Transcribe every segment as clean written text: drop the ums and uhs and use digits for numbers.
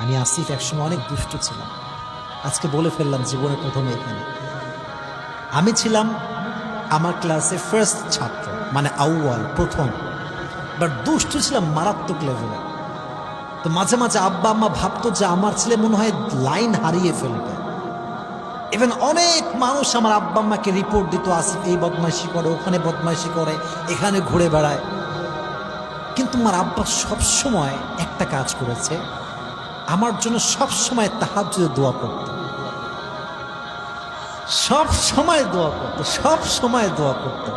আমি আসিফ একসময় অনেক দুষ্ট ছিলাম। আজকে বলে ফেললাম জীবনের প্রথমে এখানে। আমি ছিলাম আমার ক্লাসে ফার্স্ট ছাত্র, মানে আউয়াল প্রথম, বাট দুষ্ট ছিলাম মারাত্মক লেভেলে। তো মাঝে মাঝে আব্বা আম্মা ভাবতো যে আমার ছেলে মনে হয় লাইন হারিয়ে ফেলবে। ইভেন অনেক মানুষ আমার আব্বা আম্মাকে রিপোর্ট দিত, আসিফ এই বদমাইশি করে, ওখানে বদমাইশি করে, এখানে ঘুরে বেড়ায়। কিন্তু আমার আব্বা সবসময় একটা কাজ করেছে, আমার জন্য সবসময় তাহাজ্জুদে দোয়া করত, সব সময় দোয়া করতো, সব সময় দোয়া করতো।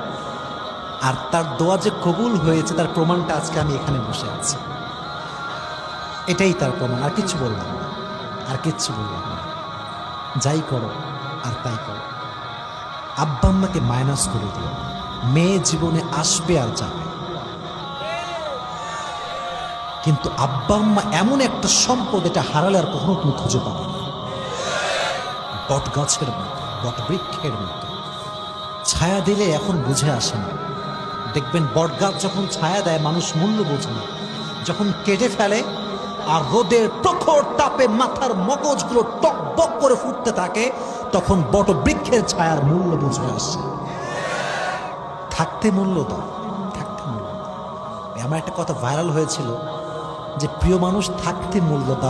আর তার দোয়া যে কবুল হয়েছে তার প্রমাণটা আজকে আমি এখানে বসে আছি। এটাই তার প্রমাণ, আর কিছু বললাম না, আর কিচ্ছু বললাম না। যাই করো আর তাই করো, আব্বা আম্মাকে মাইনাস করে দিও। মেয়ে জীবনে আসবে আর যাবে, কিন্তু আব্বা আম্মা এমন একটা সম্পদ, এটা হারালে আর কখনো তুমি খুঁজে পাবে না। বট গাছের মতো, বট বৃক্ষের মতো ছায়া দিলে এখন বুঝে আসে না। দেখবেন বট গাছ যখন ছায়া দেয় মানুষ মূল্য বোঝে না, যখন কেটে ফেলে আর রোদের প্রখর তাপে মাথার মগজগুলো টকবক করে ফুটতে থাকে, তখন বট বৃক্ষের ছায়ার মূল্য বুঝে আসে। থাকতে মূল্য দাও, থাকতে মূল্য দাও। আমার একটা কথা ভাইরাল হয়েছিল যে প্রিয় মানুষ থাকতে মূল্য দাও।